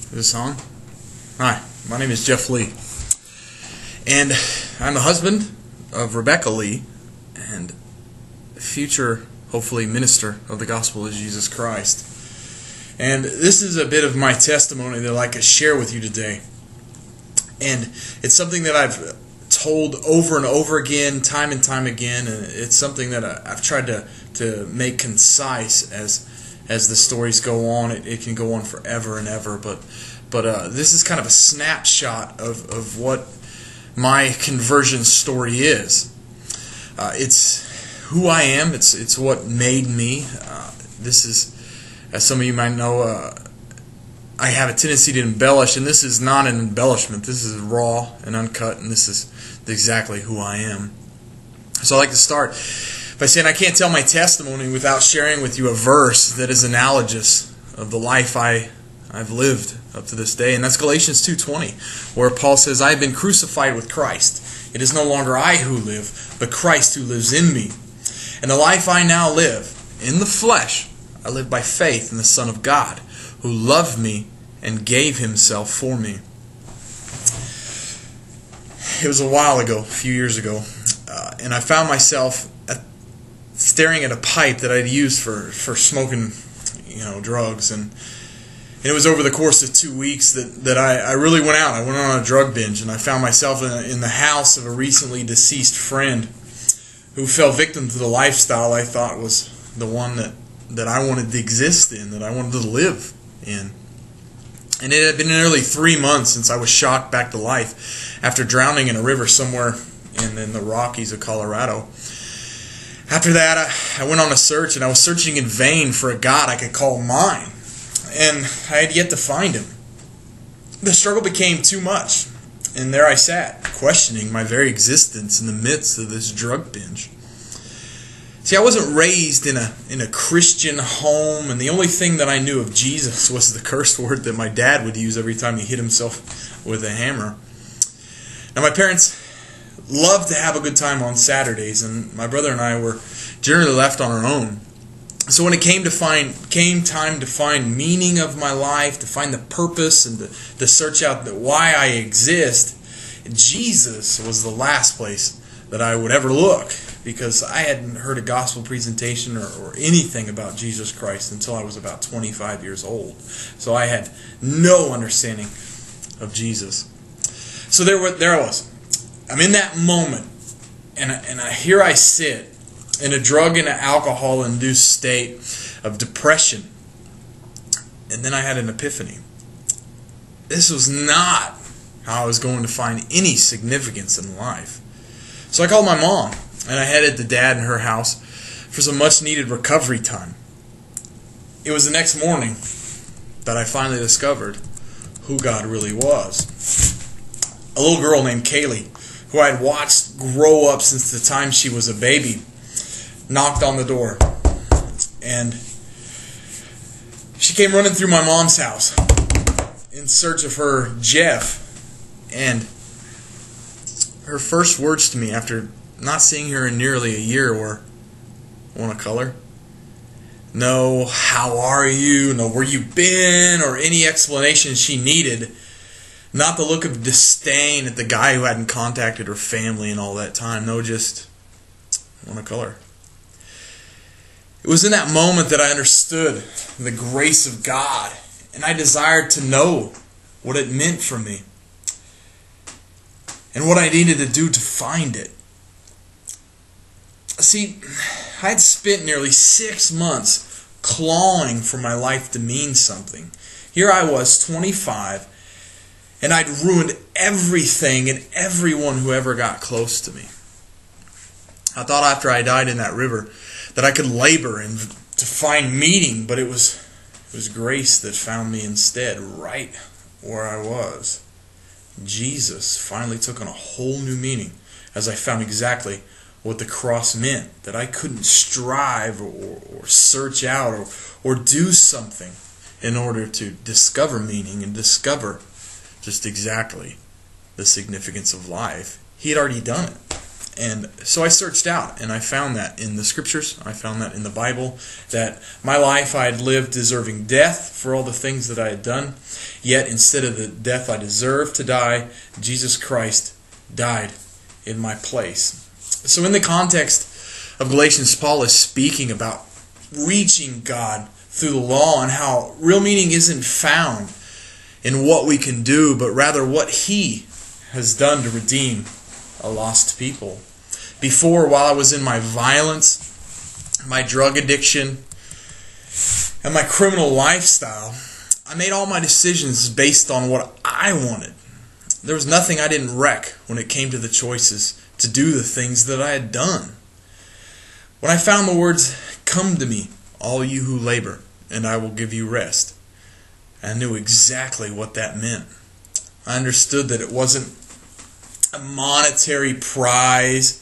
Is this on? Hi, my name is Jeff Lee, and I'm the husband of Rebecca Lee, and future, hopefully, minister of the gospel of Jesus Christ. And this is a bit of my testimony that I'd like to share with you today. And it's something that I've told over and over again, time and time again, and it's something that I've tried to make concise as the stories go on. It can go on forever and ever, but this is kind of a snapshot of what my conversion story is. It's who I am. It's what made me. This is, as some of you might know, I have a tendency to embellish, and this is not an embellishment. This is raw and uncut, and this is exactly who I am. So I'd like to start by saying I can't tell my testimony without sharing with you a verse that is analogous of the life I've lived up to this day, and that's Galatians 2:20, where Paul says, I have been crucified with Christ. It is no longer I who live, but Christ who lives in me. And the life I now live in the flesh, I live by faith in the Son of God, who loved me and gave himself for me. It was a while ago, a few years ago, and I found myself staring at a pipe that I'd used for smoking, drugs, and it was over the course of 2 weeks that I really went out. I went on a drug binge, and I found myself in the house of a recently deceased friend who fell victim to the lifestyle I thought was the one that I wanted to exist in, that I wanted to live in. And it had been nearly 3 months since I was shocked back to life after drowning in a river somewhere in the Rockies of Colorado. After that, I went on a search, and I was searching in vain for a God I could call mine. And I had yet to find him. The struggle became too much, and there I sat, questioning my very existence in the midst of this drug binge. See, I wasn't raised in a Christian home, and the only thing that I knew of Jesus was the curse word that my dad would use every time he hit himself with a hammer. Now, my parents loved to have a good time on Saturdays, and my brother and I were generally left on our own. So when it came time to find meaning of my life, to find the purpose, and to search out why I exist, Jesus was the last place that I would ever look, because I hadn't heard a gospel presentation or anything about Jesus Christ until I was about 25 years old. So I had no understanding of Jesus. So there I was. I'm in that moment, and here I sit in a drug and alcohol-induced state of depression. And then I had an epiphany. This was not how I was going to find any significance in life. So I called my mom, and I headed to Dad and her house for some much-needed recovery time. It was the next morning that I finally discovered who God really was. A little girl named Kaylee, who I had watched grow up since the time she was a baby, knocked on the door, and she came running through my mom's house in search of her Jeff. And her first words to me after not seeing her in nearly a year were, "Want a color?" No, "How are you?" No, "Where you been?" Or any explanation she needed. Not the look of disdain at the guy who hadn't contacted her family in all that time. No, just, "Want a color?" It was in that moment that I understood the grace of God, and I desired to know what it meant for me and what I needed to do to find it. See, I had spent nearly 6 months clawing for my life to mean something. Here I was, 25, and I'd ruined everything and everyone who ever got close to me. I thought after I died in that river that I could labor and to find meaning, but it was grace that found me instead, right where I was. Jesus finally took on a whole new meaning as I found exactly what the cross meant, that I couldn't strive or search out or do something in order to discover meaning and discover just exactly the significance of life. He had already done it. And so I searched out, and I found that in the Scriptures. I found that in the Bible, that my life I had lived deserving death for all the things that I had done. Yet instead of the death I deserved to die, Jesus Christ died in my place. So in the context of Galatians, Paul is speaking about reaching God through the law and how real meaning isn't found in what we can do, but rather what He has done to redeem a lost people. Before, while I was in my violence, my drug addiction, and my criminal lifestyle, I made all my decisions based on what I wanted. There was nothing I didn't wreck when it came to the choices to do the things that I had done. When I found the words, "Come to me, all you who labor, and I will give you rest," I knew exactly what that meant. I understood that it wasn't a monetary prize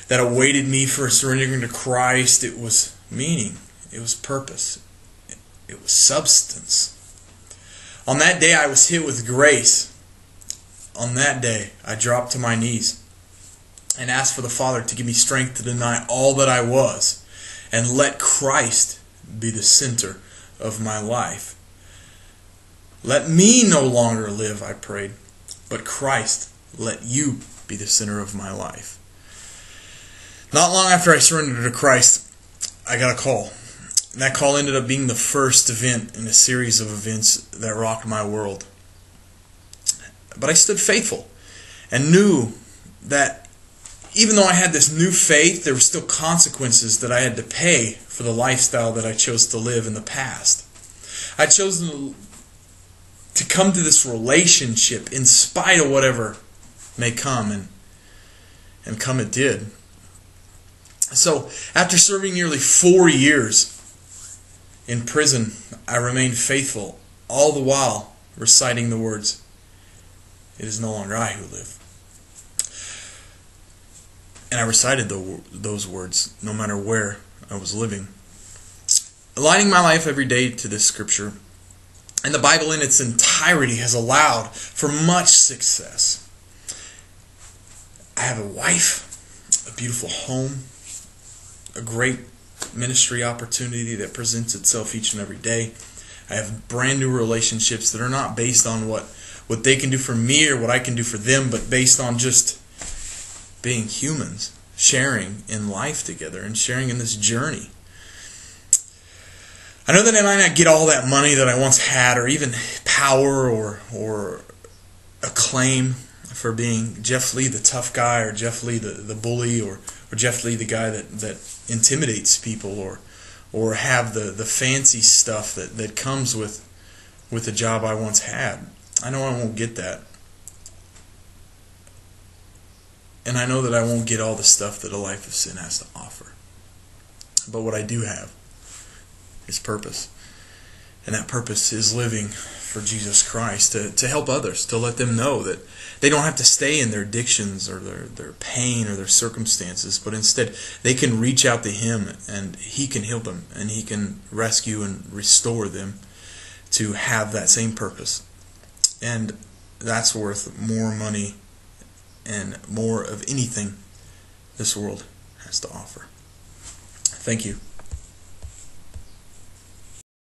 that awaited me for surrendering to Christ. It was meaning. It was purpose. It was substance. On that day, I was hit with grace. On that day, I dropped to my knees and asked for the Father to give me strength to deny all that I was and let Christ be the center of my life. Let me no longer live, I prayed, but Christ, let you be the center of my life. Not long after I surrendered to Christ, I got a call. And that call ended up being the first event in a series of events that rocked my world. But I stood faithful and knew that even though I had this new faith, there were still consequences that I had to pay for the lifestyle that I chose to live in the past. I chose to come to this relationship in spite of whatever may come, and come it did. So, after serving nearly 4 years in prison, I remained faithful, all the while reciting the words, "It is no longer I who live." And I recited those words no matter where I was living, aligning my life every day to this Scripture. And the Bible in its entirety has allowed for much success. I have a wife, a beautiful home, a great ministry opportunity that presents itself each and every day. I have brand new relationships that are not based on what they can do for me or what I can do for them, but based on just being humans, sharing in life together and sharing in this journey. I know that I might not get all that money that I once had, or even power or acclaim for being Jeff Lee the tough guy, or Jeff Lee the bully, or Jeff Lee the guy that intimidates people, or have the fancy stuff that comes with the job I once had. I know I won't get that. And I know that I won't get all the stuff that a life of sin has to offer. But what I do have is purpose. And that purpose is living for Jesus Christ, to help others, to let them know that they don't have to stay in their addictions or their pain or their circumstances, but instead they can reach out to Him and He can heal them and He can rescue and restore them to have that same purpose. And that's worth more money and more of anything this world has to offer. Thank you.